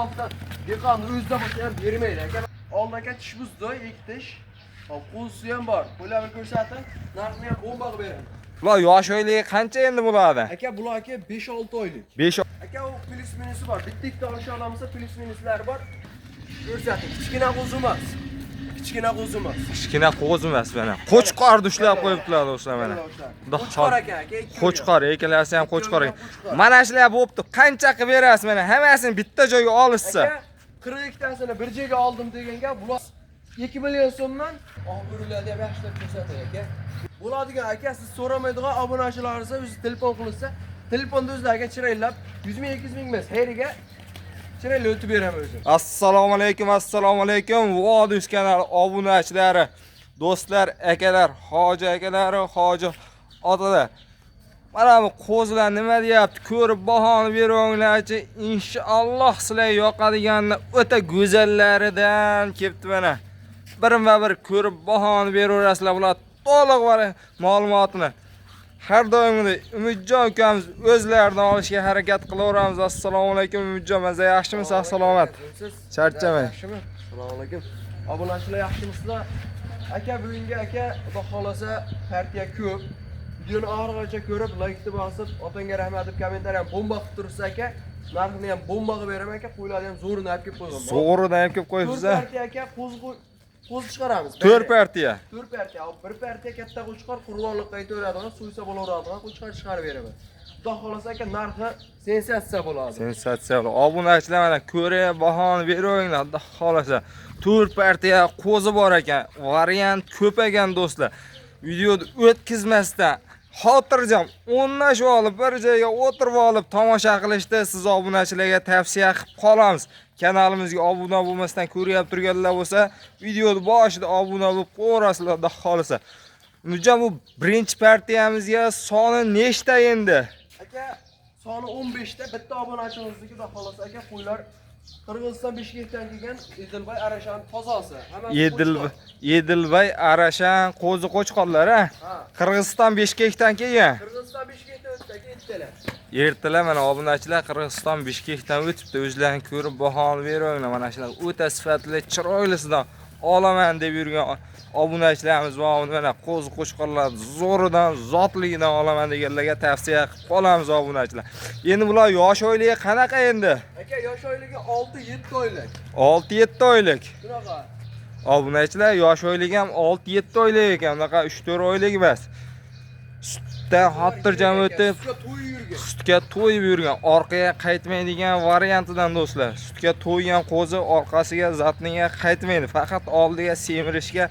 Altdan dehqonni o'zida bo'lsa ham bermaydi aka. Oldaka tish buzdi, ektish. Hop, qo'lsi ham bor. Bularni ko'rsating, narxni ham bomba qilib beraman. Bular yosh oyligi qancha endi bo'ladi? Aka, bular aka 5-6 oylik. 5 Aka, u plyus minusi bor. Bitta ikkita olisha olamiz, plyus minuslari bor. Ko'rsating, kichkina qo'z emas. Kichkina qo'z emas. kichkina qo'z emas mana. Qo'chqorni ushlab qo'yibdilar do'stlar mana. Qo'chqor aka, Qo'chqor, ekalasi ham qo'chqor. Mana shular bo'pti. Qancha qilib berasiz mana? Hammasini bitta joyga olishsa. Aka, 42 tasini bir joyga oldim deganga, bular 2 million so'mdan og'biriladi deb yaxshilab ko'rsatay aka. Bo'ladigan aka, siz so'ramaydigan obunachilaringiz o'zi telefon qilsa, telefonda o'zlariga chiraylab 100 ming 200 ming emas, heriga chirayli o'tib beraman o'zim. Assalomu alaykum, assalomu alaykum. Vodus kanal obunachilari, do'stlar, akalar, hoji akalari, hoji otalar. Mana bu qo'zlar nima deyapti? Ko'rib bahoni beringlarchi. Inshaalloh sizlarga yoqadiganlar o'ta go'zallaridan kelibdi mana. Birma-bir ko'rib bahoni beraverasizlar. Bular to'liq var ma'lumotini har doimgidek Umidjon ukamiz o'zlaridan olishga harakat qilaveramiz. Assalomu alaykum Umidjon, maza yaxshimisiz? Salomat. Charchamang. Yaxshimi? Assalomu alaykum. Obunachilar yaxshimisizlar? Aka, bugungi aka, xudo xolasa partiya ko'p. Videoni oxirigacha ko'rib, like-ni bosib, otangga rahmat deb kommentariy ham bomba qilib tursiz aka. Narxini ham bomba qilib beraman aka, qo'ylarni ham zo'rini olib kelib qo'ygan. Zo'rini olib kelib qo'yibsiz. Partiya aka, qo'z chiqaramiz. 4 partiya. 4 partiya. Bir partiya katta qo'chqor qurbonlikqa aytaveradigan, suysa bo'laveradigan qo'chqor chiqarib beraman. Xudo xolasa aka, narxi sensatsiya bo'ladi. Sensatsiya bo'ladi. Obunachilar mana ko'rib bahoni beringlar. Xudo xolasa 4 partiya qo'zi bor ekan. Variant ko'p ekan do'stlar. Videoni o'tkazmasdan xotirjam o'rnashib olib, bir joyga o'tirib olib tomosha qilishni siz obunachilarga tavsiya qilib qolamiz. Kanalimizga obuna bo'lmasdan ko'ryap turganlar bo'lsa, videoni boshida obuna bo'lib qo'yasizlar, xudo xolasa. Umidjon, bu birinchi partiyamizga soni nechta endi? Aka, soni 15 ta. Bitta obunachimizniki xudo xolasa aka, qo'ylar Qirg'iziston Bishkekdan kelgan Edilbay Arashan tozosi. Edilbay Arashan qo'zi qo'chqorlar ha. Qirg'iziston Bishkekdan kelgan. Qirg'iziston Bishkekdan o'tdagi ertalar. Ertalar mana obunachilar Qirg'iziston Bishkekdan o'tibdi. O'zlarini ko'rib bahoni beringlar. Mana shular o'ta sifatli, chiroylisidan olaman deb yurgan obunachilarimiz bor. Mana qo'zi qo'chqorlar zo'ridan, zotligidan olaman deganlarga tavsiya qilib qolamiz obunachilar. Endi bular yosh oyligi qanaqa endi? Aka, yosh oyligi 6-7 oylik. 6-7 oylik. Shunaqa. Obunachilar yosh oyligi ham 6-7 oylik ekan, unaqa 3-4 oylik emas. Sutda xotirjam o'tib, sutga to'yib yurgan, orqaga qaytmaydigan variantidan do'stlar. Sutga to'ygan qo'zi orqasiga, zatniga qaytmaydi. Faqat oldiga semirishga,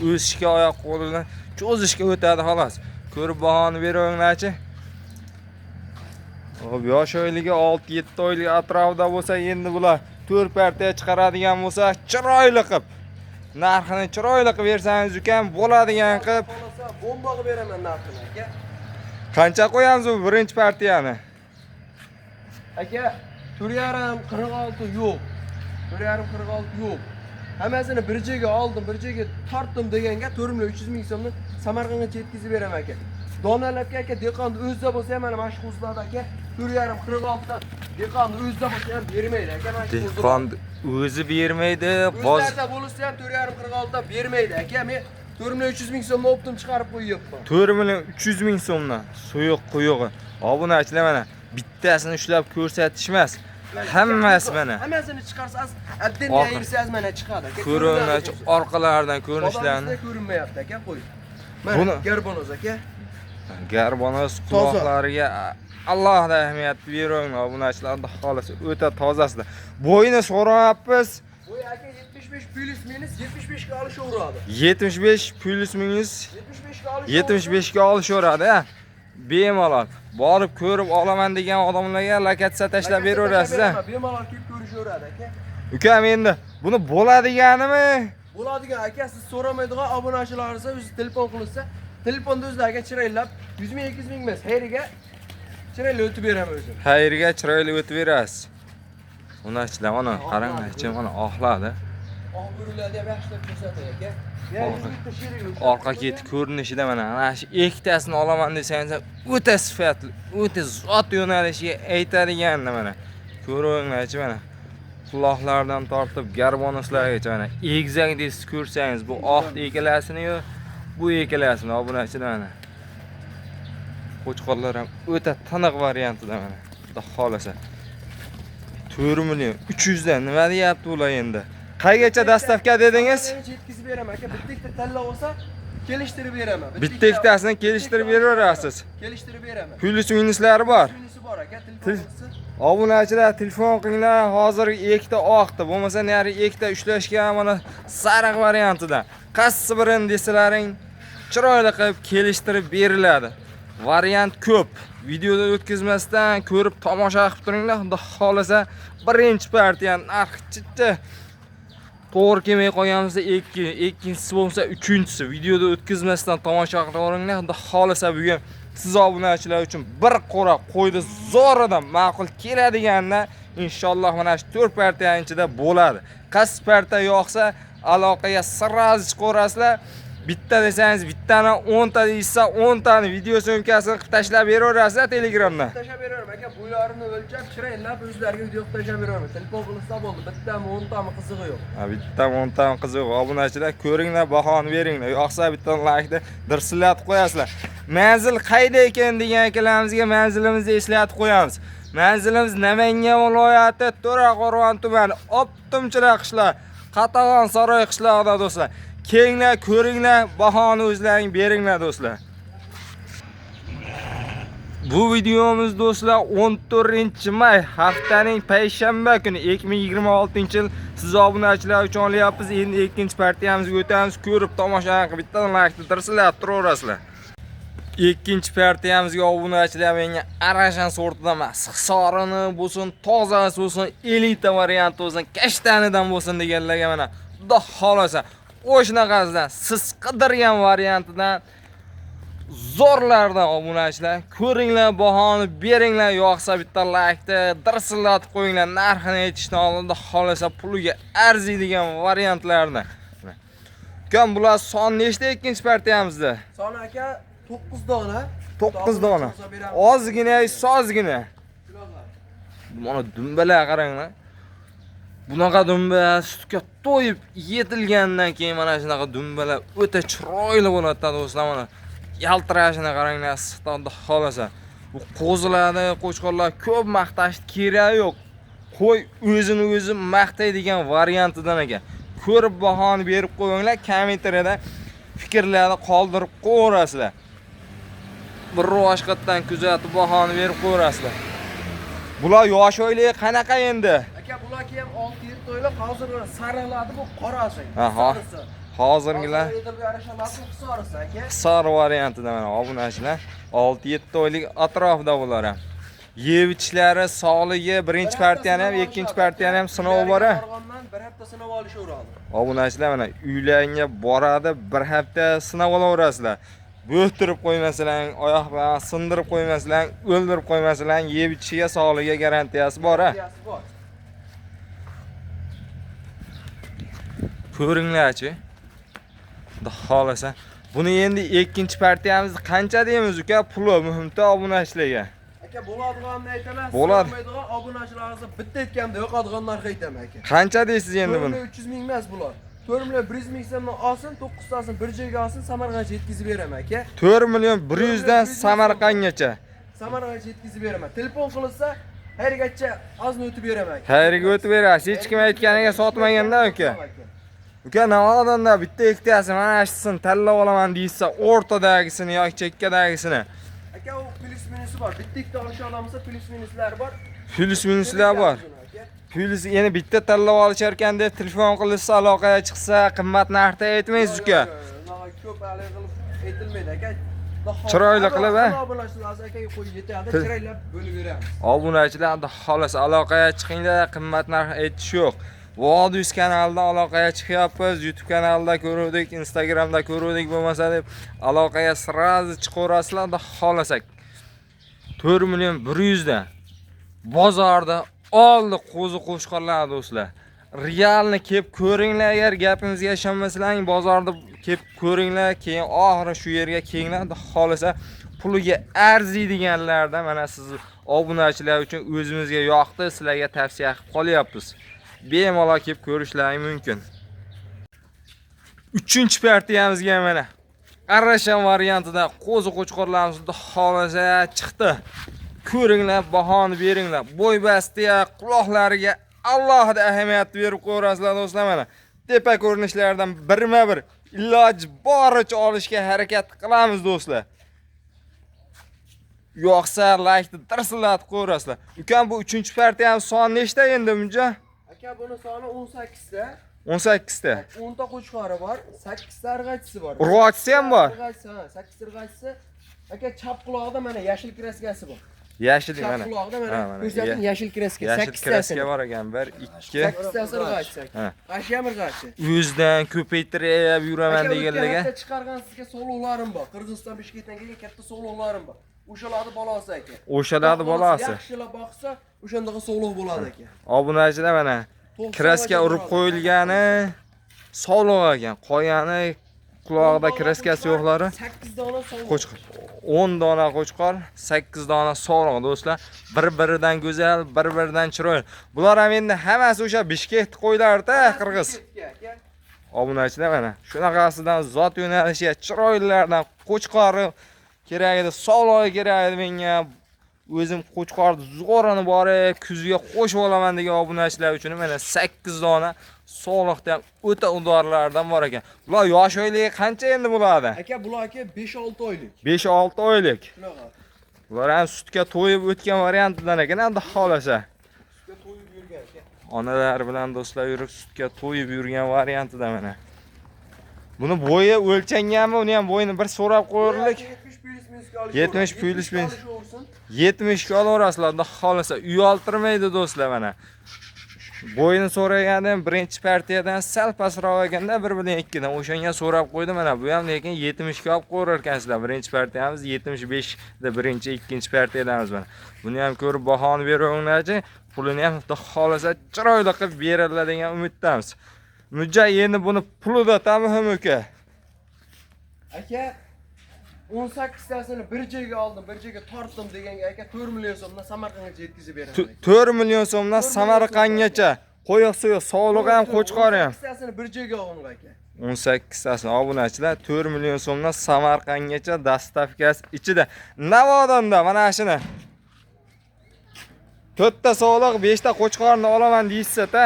o'sishga, oyoq qo'lini cho'zishga o'tadi xolos. Ko'rib bahoni beringlarchi. Hop, yosh oyligi 6-7 oylik atrofida bo'lsa, endi bular 4 partiya chiqaradigan bo'lsa, chiroyli qilib, narxini chiroyli qilib bersangiz ukam, bo'ladigan qilib bomba qilib beraman narxini aka. Qancha qo'yamiz bu birinchi partiyani? Aka, 4,5 46 yo'q. 4,5 46 yo'q. Hammasini bir joyga oldim, bir joyga tortdim deganga 4,3 ming so'mni Samarqandga yetkazib beraman aka. Donalabga aka, dehqonni o'zida bo'lsa ham mana shu qo'zlarda aka 4,5 46 dan dehqonni o'zida bo'lsa ham bermaydi aka. Dehqon o'zi bermaydi, bozorda bo'lsa ham 4,5 46 dan bermaydi aka. Men 4,3 ming so'mni optim chiqarib qo'yyapman. 4,3 ming so'mdan suyuq quyug'i. Obunachilar mana bittasini ushlab ko'rsatishmas. Hammasi mana. Hammasini chiqarsangiz, addin yayirsangiz mana chiqadi. Ko'rinadi, orqalaridan ko'rinishlarni. Ko'rinmayapti aka, qo'y. Mana garbonoz aka. Garbonoz quloqlariga Allohga rahmat bering obunachilarga xolasa o'ta tozasida. Bo'yini so'rayapmiz. Bo'y aka 75 plus minus 75 ga olishaveradi. 75 plus minus 75 ga olishaveradi. Bemalol borib ko'rib olaman degan odamlarga lokatsiya tashlab beraverasiz. Bemalol kelib ko'rishaveradi aka. Ukam, endi buni bo'ladiganimi? Bo'ladigan aka, siz so'ramaydigan obunachilaringiz o'zi telefon qilsa, telefonda o'zlariga chiraylab 100 ming 200 ming emas, heriga chirayli o'tib beraman o'zim. Xayriga chiroyli o'tib berasiz. Unachilar mana qaranglar, mana oxladi. Og'biriladi ham yaxshilab ko'rsatay aka. Orqa keti ko'rinishida mana shu ikkitasini olaman desangiz, o'ta sifatli, o'ta zot yo'nalishiga aytadigan mana. Ko'ringlarchi mana. quloqlardan tortib garmonuslargacha mana egizakdek ko'rsangiz bu oq ekilasini-yu, bu ekilasini obunachilar mana. Qo'chqorlar ham o'ta tiniq variantida mana. Xudo xolasa. 4 million 300 dan nima deyapti ular endi? Qaygacha dastavka dedingiz? Yetkazib beraman aka. Bitta ikkita tanlab olsa, kelishtirib beraman. Bitta ikkitasini kelishtirib beraverasiz. Kelishtirib beraman. Plyus minuslari bor. Minusi bor aka. Telefon Obunachilar telefon qilinglar, hozir ikkita oqdi, bo'lmasa nari ikkita ushlashga mana sariq variantida. Qaysi birini desalaring, chiroyli qilib kelishtirib beriladi. Variant ko'p. Videoda o'tkazmasdan ko'rib tomosha qilib turinglar. Xudo xolasa birinchi partiyani narxi to'g'ri kelmay qolganmiz, ikkinchisi bo'lsa uchinchisi. Videoda o'tkazmasdan tomosha qilib turinglar. Xudo xolasa bugun siz obunachilar uchun bir qo'ra qo'ydi zo'ridan ma'qul keladiganlar inshaalloh mana shu 4 partiyaning ichida bo'ladi. Qaysi partiya yo'qsa aloqaga sirraz chiqarasizlar. Bitta desangiz bittani, 10 ta deysa 10 tani video so'mkasini qilib tashlab beraverasizlar Telegramdan. Tashlab beraman aka, bo'ylarini o'lchab, chiroylab o'zlariga video tashlab beraman. Telefon qilsa bo'ldi. Bittami, 10 tami qizig'i yo'q. Ha, bittami, 10 tami qizig'i yo'q. Obunachilar ko'ringlar, bahoni beringlar. Yo'qsa bittadan like-da dirsillatib qo'yasizlar. Manzil qayda ekan degan akalarimizga manzilimizni eslatib qo'yamiz. Manzilimiz Namangan viloyati To'raqo'rg'on tumani, Optimchilar qishloq, Qatag'on Saroy qishlog'ida do'stlar. Kelinglar, ko'ringlar, bahoni o'zlaring beringlar do'stlar. Bu videomiz do'stlar 14-may haftaning payshanba kuni 2026-yil siz obunachilar uchun olyapmiz. Endi ikkinchi partiyamizga o'tamiz. Ko'rib tomosha qilib bittadan like tirsilab turaverasizlar. Ikkinchi partiyamizga obunachilar menga Arashan sortidan emas, hisorini bo'lsin, tozasi bo'lsin, elita varianti bo'lsin, kashtanidan bo'lsin deganlarga mana xudo xolasa o'shanaqasidan siz qidirgan variantidan zo'rlardan obunachilar ko'ringlar, bahoni beringlar, yo'qsa bitta like-ni dirsillatib qo'yinglar. Narxini aytishdan oldin xolasa puliga arziydigan variantlarni. Kam bular son nechta ikkinchi partiyamizda? Soni aka 9 dona. 9 dona. Ozgina, sozgina. Mana dumbalar qaranglar. Bunaqa dumba sutga to'yib yetilgandan keyin mana shunaqa dumbalar o'ta chiroyli bo'ladi do'stlar. Mana yaltirashini qaranglar, siqtonda xolasa. Bu qo'zilarni, qo'chqorlar ko'p maqtash kerak yo'q. Qo'y o'zini o'zi maqtaydigan variantidan ekan. Ko'rib bahoni berib qo'yinglar, kommentariyada fikrlarni qoldirib qo'yasizlar. Bir ro'shqatdan kuzatib bahoni berib qo'yasizlar. Bular yosh o'ylik qanaqa endi? Aka bularki ham 6-7 oylik, hozir sariqladi bu qorasi. Aha. Hozirgilar hisor variantida mana obunachilar 6-7 oylik atrofida bular ham. Yeb ichishlari, sog'ligi birinchi partiyani ham, ikkinchi partiyani ham sinov bor. Bir hafta sinov olishaveradi. Obunachilar mana uylarga boradi, bir hafta sinov olaverasizlar. Bo'tirib qo'ymasalaring, oyoq bilan sindirib qo'ymasalaring, o'ldirib qo'ymasalaring, yeb ichishiga, sog'ligiga garantiyasi bor. Ko'ringlarchi. Xudo xolasa. Buni endi ikkinchi partiyamiz qancha deymiz uka? Puli muhimda obunachilarga. Aka bo'ladiganini aytaman. Bo'ladi. Obunachilaringizni bitta aytganda yo'qadigan narx aytaman aka. Qancha deysiz endi buni? 300 ming emas bular. 4 million 100 ming so'mdan olsin, 9 tasini bir joyga olsin, Samarqandga yetkazib beraman aka. 4 million 100 dan Samarqandgacha. Samarqandga yetkazib beraman. Telefon qilsa, hayrigacha ozmi o'tib beraman. Hayriga o'tib berasiz. Hech kim aytganiga sotmaganda uka. Uka navodanda bitta ikkitasi mana shusini tanlab olaman deysa, o'rtadagisini yoki chekkadagisini. Aka u plyus minusi bor. Bitta ikkita olish olamsa plyus minuslari bor. Plyus minuslar bor. Plyus yana bitta tanlab olishar ekan deb telefon qilsa, aloqaga chiqsa, qimmat narxda aytmaysiz uka. Ko'p alik qilib aytilmaydi aka. Chiroyli qilib a. Obunachilar akaga qo'yib yetadi, chiroylab bo'lib beramiz. Obunachilar xolos aloqaga chiqinglar, qimmat narx aytish yo'q. Vodus kanalidan aloqaga chiqyapmiz, YouTube kanalida ko'ruvdik, Instagramda ko'ruvdik, bo'lmasa deb aloqaga sirraz chiqaverasizlar, xolasak. 4 million 100 dan bozorda oldi qo'zi qo'shqorlar do'stlar. Realni kelib ko'ringlar, agar gapimizga ishonmasalaring, bozorda kelib ko'ringlar, keyin oxiri shu yerga kelinglar, xolasa puliga arziydiganlardan mana siz obunachilar uchun o'zimizga yoqdi, sizlarga tavsiya qilib qolyapmiz. bemalol kelib ko'rishlaring mumkin. 3-partiyamizga mana Arrashan variantida qo'zi qo'chqorlarimiz xohlasa chiqdi. Ko'ringlar, bahoni beringlar. Bo'y bastiya, quloqlariga alohida ahamiyat berib ko'rasizlar do'stlar mana. Tepa ko'rinishlardan birma-bir iloj boricha olishga harakat qilamiz do'stlar. Yo'qsa like-ni dirsillatib qo'yasizlar. Ukam bu 3-partiyamiz soni nechta endi buncha? Aka buni soni 18 ta. 18 ta. 10 ta qo'chqori bor, 8 ta irg'achisi bor. Urg'ochisi ham bor. Irg'achisi, 8 irg'achisi. Aka chap quloqda mana yashil kraskasi bor. Yashil Chap mana. quloqda mana ko'rsating yashil kraska. Yashil 8 kraska bor ekan. 1 2 8 ta irg'achisi. Ashi ham irg'achi. O'zdan ko'paytirib yuraman deganlarga. Katta chiqargan sizga sovliqlarim bor. Qirg'iziston Bishkekdan kelgan katta sovliqlarim bor. O'shalarni bolasi aka. O'shalarni bolasi. Yaxshilab boqsa, o'shandaqa sovliq bo'ladi aka. Obunachilar mana kraska urib qo'yilgani sog'liq ekan. Qolgani quloqda kraskasi yo'qlari 8 dona sovliq. qo'chqor. 10 dona qo'chqor, 8 dona sog'liq do'stlar. Bir-biridan go'zal, bir-biridan chiroyli. Bular ham endi hammasi o'sha Bishkek qo'ylarida qirg'iz. Obunachilar mana shunaqasidan zot yo'nalishiga chiroylilardan qo'chqori kerak edi, sog'lig'i kerak edi menga. O'zim qo'chqorni zo'rini borib kuzga qo'shib olaman degan obunachilar uchun mana 8 dona sog'liqda ham o'ta udorlardan bor ekan. Bular yosh oyligi qancha endi bo'ladi? Aka bular aka 5-6 oylik. 5-6 oylik. Shunaqa. Bular ham sutga to'yib o'tgan variantidan ekan, endi xolasa. Sutga to'yib yurgan aka. Onalar bilan do'stlar yurib sutga to'yib yurgan variantida mana. Buni bo'yi o'lchanganmi? Uni ham bo'yini bir so'rab qo'yirlik. 70 plyus minus. 70 ga olaverasizlar, xolasa uy oltirmaydi do'stlar mana. Bo'yini so'ragandim, birinchi partiyadan sal pastroq ekanda 1.2 dan o'shanga so'rab qo'ydi mana. Bu ham lekin 70 ga olib qo'yar ekansizlar. Birinchi partiyamiz 75 da birinchi, ikkinchi partiyadamiz mana. Buni ham ko'rib bahoni beringlarchi, pulini ham xolasa chiroyli qilib beriladi degan umiddamiz. Mujja endi buni pulida tamom uka. Aka 18 tasini bir joyga oldim, bir joyga tortdim deganga aka 4 million so'mdan Samarqandga yetkazib beraman. 4 million so'mdan Samarqandgacha. Qo'yiq suyi, sog'lig'i ham, qo'chqori ham. 18 tasini bir joyga oldim aka. 18 tasini obunachilar 4 million so'mdan Samarqandgacha dastavkasi ichida. Navodonda mana shuni. 4 ta sog'liq, 5 ta qo'chqorni olaman deysiz-ta.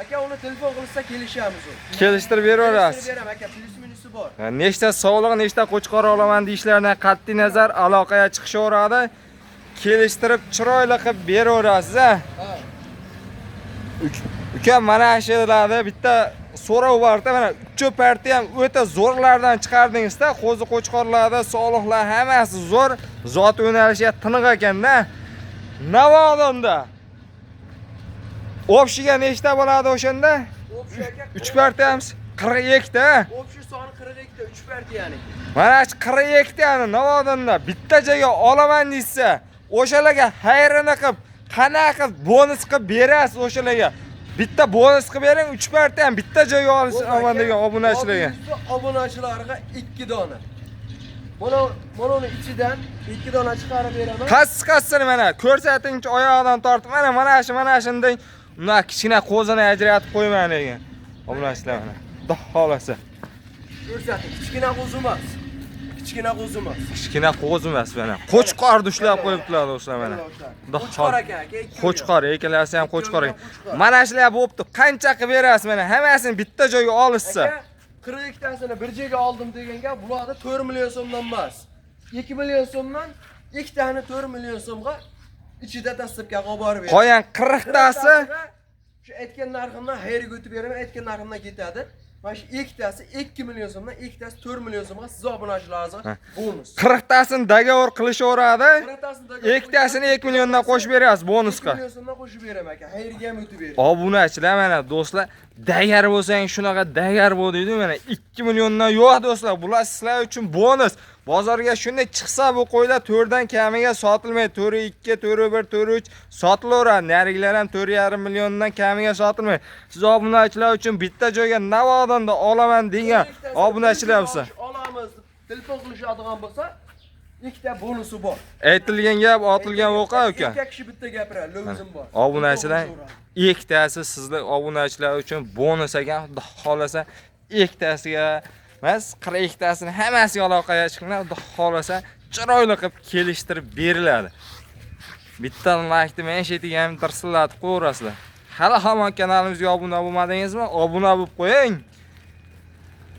Aka uni telefon qilsa kelishamiz. Kelishtirib beraverasiz. Beraman aka, plyus minusi bor. Nechta sog'liq, nechta qo'chqor olaman deyishlaridan qat'iy nazar aloqaga chiqishaveradi. Kelishtirib chiroyli qilib beraverasiz, ha. Ukam mana shularni bitta so'rov bor-da, mana 3 partiya ham o'ta zo'rlardan chiqardingiz-da. Qo'zi qo'chqorlarda sog'liqlar hammasi zo'r, zot yo'nalishiga tiniq ekan-da. Navodonda Opshiga nechta bo'ladi o'shanda? Opshi aka 3 partiyamiz 42 ta. Opshi soni 42 ta, 3 partiyani. Mana shu 42 tani Navodonda bitta joyga olaman deysa, o'shalarga hayrini qilib, qanaqa qilib bonus qilib berasiz o'shalarga. Bitta bonus qilib bering, 3 partiya ham bitta joyga olaman degan obunachilarga. Obunachilarga 2 dona. Buni ichidan 2 dona chiqarib beraman. Qasqasini mana ko'rsatingchi oyog'idan tortib, mana shunday uni kichkina qo'zini ajratib qo'yman degan. Obunachilar mana. Xudo xolasa. Ko'rsating, kichkina qo'z emas. Kichkina qo'z emas. Kichkina qo'z emas mana. Qo'chqorni ushlab qo'yibdilar do'stlar mana. Qo'chqor aka, Qo'chqor, ekalasi ham qo'chqor ekan. Mana shular bo'pti. Qancha qilib berasiz mana? Hammasini bitta joyga olishsa. 42 tasini bir joyga oldim deganga bularda 4 million so'mdan emas. 2 million so'mdan 2 tani 4 million so'mga ichida dastlabki olib borib beradi. Qolgan 40 tasi shu aytgan narximdan xayrga o'tib beraman, aytgan narximdan ketadi. Mana shu ikkitasi 2 million so'mdan, ikkitasi 4 million so'mga siz obunachilaringizga bonus. 40 tasini dogovor qilishaveradi. Ikkitasini 2 milliondan qo'shib berasiz bonusga. 2 million so'mdan qo'shib beraman aka, xayrga ham o'tib beraman. Obunachilar mana do'stlar, dagar bo'lsang shunaqa dagar bo'l deydi mana 2 milliondan yo'q do'stlar. Bular sizlar uchun bonus. Bozorga shunday chiqsa bu qo'ylar 4 dan kamiga sotilmaydi. 4.2, 4.1, 4.3 sotilaveradi. Narigilar ham 4.5 milliondan kamiga sotilmaydi. Siz obunachilar uchun bitta joyga Navodonda olaman degan obunachilar bo'lsa, olamiz. Telefon qilishadigan bo'lsa, ikkita bonusi bor. Aytilgan gap, otilgan voqa uka. Ikki kishi bitta gapiradi, lozim bor. Obunachilar, ikkitasi sizlar obunachilar uchun bonus ekan. Xudo xolasa ikkitasiga emas, 42 tasini hammasiga aloqaga chiqinglar. Xudo xolasa chiroyli qilib kelishtirib beriladi. Bitta like'ni men shetiga ham tirsillatib qo'yasizlar. Hali hamon kanalimizga obuna bo'lmadingizmi? Obuna bo'lib qo'ying.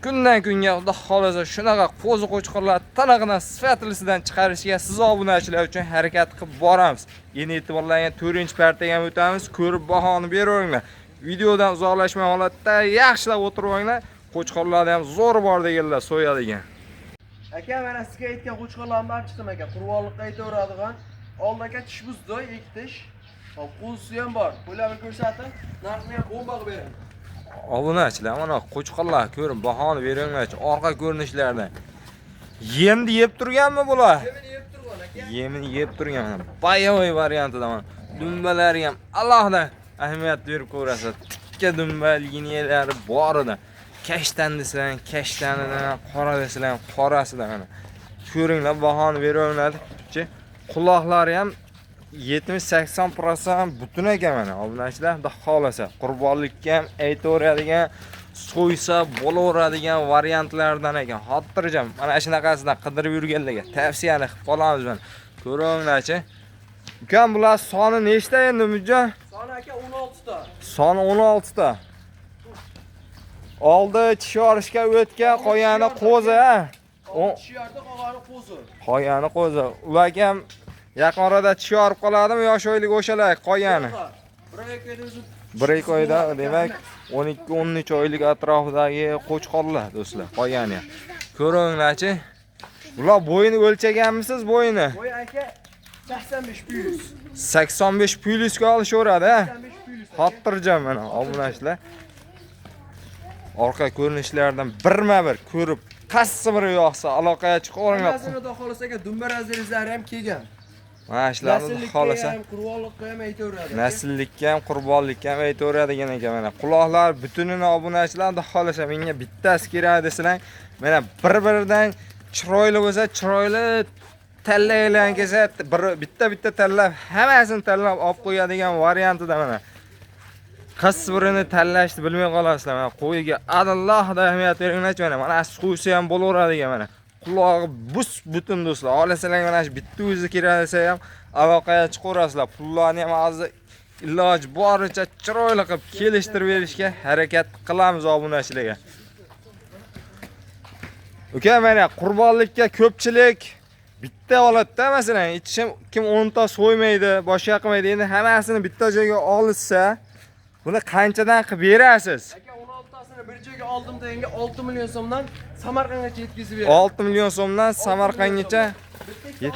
Kundan kunga Xudo xolasa shunaqa qo'zi qo'chqorlar tanag'idan sifatlisidan chiqarishga siz obunachilar uchun harakat qilib boramiz. Yeni e'tiborlangan 4-partiyaga ham o'tamiz. Ko'rib bahoni beringlar. Videodan uzoqlashmay holatda yaxshilab o'tiribinglar. Qo'chqorlarda ham zo'r bor deganlar so'yadigan. Aka, mana sizga aytgan qo'chqorlarni barchasi aka qurbonlikqa aytaveradigan. Oldaka tish buzdi, ektish. Hop, qo'zisi ham bor. Qo'ylarni ko'rsating, narxni ham bomba qilib bering. Obunachilar, mana qo'chqorlar ko'rib bahoni beringlar. Orqa ko'rinishlardan. Yemni yeb turganmi bular? Yemini yeb turgan aka. Yemini yeb turgan. Boyovoy variantida mana. Dumbalari ham alohida ahamiyat berib ko'rasiz. Tikka dumba liniyalari bor edi. Kashtan desang, kashtanidan, qora desang, qorasidan mana. Ko'ringlar, bahoni beringlar. Quloqlari ham 70-80% butun ekan mana. Obunachilar, xudo xolasa qurbonlikka ham aytaveradigan, so'ysa bo'laveradigan variantlardan ekan. Xotirjam. Mana shunaqasidan qidirib yurganlarga tavsiyani qilib qolamiz mana. Ko'ringlar-chi. Ukam, bular soni nechta endi Mujon? Soni aka 16 ta. Soni 16 ta. Oldi tish yorishga o'tgan qo'yani qo'zi, ha? Tish yordi, qolgani qo'zi. Qo'yani qo'zi. Ular ham yaqin orada tish yorib qoladimi yosh oylik o'shalar qo'yani? 1-2 oyda demak 12-13 oylik atrofidagi qo'chqorlar do'stlar, qo'yani. Ko'ringlar-chi. Bular bo'yini o'lchaganmisiz bo'yini? Bo'y aka 85 plyus. 85 plyusga olishaveradi, ha? 85 plyus. Xotirjam mana obunachilar. Orqa ko'rinishlaridan birma-bir ko'rib, qaysi biri yoqsa aloqaga chiqaveringlar. Xudo xolasa aka dumba razilizlari ham kelgan. Mana shularni xolasa qurbonlikqa ham aytaveradi. nasllikka ham, qurbonlikka ham aytaveradigan ekan mana. Quloqlar butunini obunachilar xudo xolasa menga bittasi kerak desalar, mana bir-biridan chiroyli bo'lsa, chiroyli tanlaylan kelsa, bitta tanlab, hammasini tanlab olib qo'yadigan variantida mana. Qaysi birini tanlashni bilmay qolasizlar. Mana qo'yiga alohida ahamiyat beringlar-chi mana. Mana qo'ysa ham bo'laveradigan mana. Qulog'i butun do'stlar. Olasalar mana shu bitta o'zi kerak desa ham aloqaga chiqaverasizlar. Pullarni ham hozir iloj boricha chiroyli qilib kelishtirib berishga harakat qilamiz obunachilarga. Uka, mana qurbonlikka ko'pchilik bitta holatda masalan, ichishim kim 10 ta so'ymaydi, boshqa qilmaydi. Endi hammasini bitta joyga olsa, buni qanchadan qilib berasiz? Aka 16 tasini bir joyga oldim deganga 6 million so'mdan Samarqandgacha yetkazib beramiz. 6 million so'mdan Samarqandgacha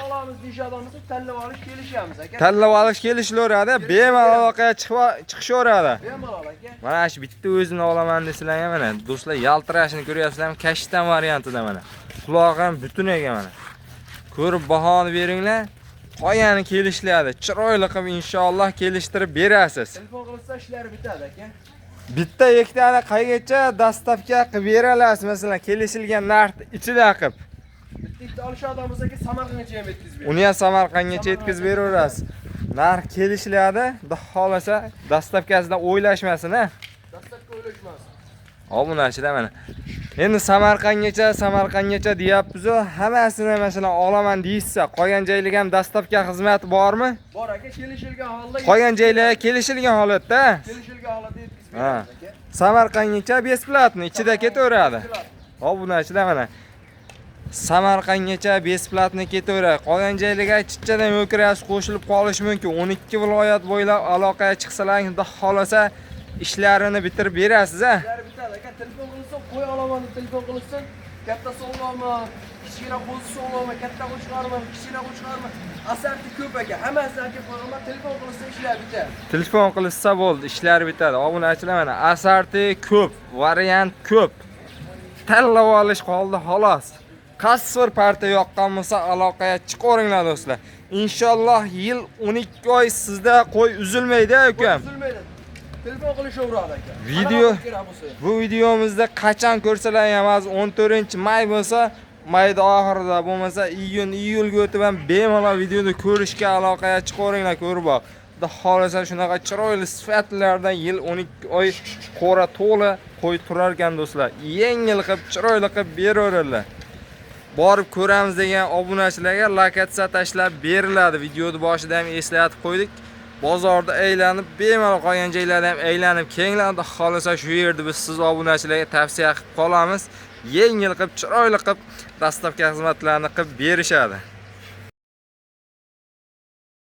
olamiz deyishadimiz, tanlab olish kelishamiz aka. tanlab olish kelishaveradi, bemalol aloqaga chiqishaveradi. Bemalol aka. Mana shu bitta o'zini olaman desalar ham mana do'stlar yaltirashini ko'ryapsizlarmi? Kashtan variantida mana. Quloq ham butun ekan mana. Ko'rib bahoni beringlar. Qo'yani kelishlaydi. Chiroyli qilib inshaalloh kelishtirib berasiz. Telefon qilsa ishlari bitadi aka. Bitta ikkitani qaygacha dastavka qilib berasiz, masalan, kelishilgan narx ichida qilib. Bitta olishadigan bo'lsa aka Samarqandgacha ham yetkazib beramiz. Uni ham Samarqandgacha yetkazib beraverasiz. Narx kelishiladi, xudo xolasa dastavkasidan o'ylashmasin, ha? Dastavka o'ylashmasin. Obunachilar mana. Endi Samarqandgacha deyapmiz, hammasini masalan olaman deysiz, qolgan joylarga ham dastavka xizmati bormi? Bor aka, kelishilgan holda. Qolgan joylarga kelishilgan holatda. Kelishilgan holatda yetkazib Ha. beramiz aka. Samarqandgacha besplatni ichida ketaveradi. Obunachilar mana. Samarqandgacha besplatni ketaveradi. Qolgan joylarga chichchadan yo'kirasiz qo'shilib qolish mumkin. 12 viloyat bo'ylab aloqaga chiqsalar, xudo xolasa ishlarini bitirib berasiz, ha? Telefon qilsa qo'y olaman deb telefon qilsin, katta so'lama, kichkina qo'zi so'lama, katta qo'chqarma, kichkina qo'chqarma, asarti ko'p aka. Hammasi aka qo'yma, telefon qilsa ishlar bitadi. Telefon qilsa bo'ldi, ishlar bitadi. Obunachilar mana asarti ko'p, variant ko'p. Tanlab olish qoldi xolos. Qaysi bir partiya yoqqan bo'lsa aloqaga chiqaveringlar do'stlar. Inshaalloh yil 12 oy sizda qo'y uzilmaydi, ukam. Uzilmaydi. Telefon qilishaveradi aka. Bu videomizda qachon ko'rsalar ham 14-may bo'lsa, mayda oxirida bo'lmasa iyulga o'tib ham bemalol videoni ko'rishga aloqaga chiqaveringlar, ko'rib boq. Xudo xolasa shunaqa chiroyli sifatlardan yil 12 oy qo'ra to'la qo'y turar ekan do'stlar. Yengil qilib, chiroyli qilib beraveradilar. Borib ko'ramiz degan obunachilarga lokatsiya tashlab beriladi. Videoni boshida ham eslatib qo'ydik. Bozorda aylanib, bemalol qolgan joylarda ham aylanib kenglarni xolasa shu yerda biz siz obunachilarga tavsiya qilib qolamiz. Yengil qilib, chiroyli qilib dastavka xizmatlarini qilib berishadi.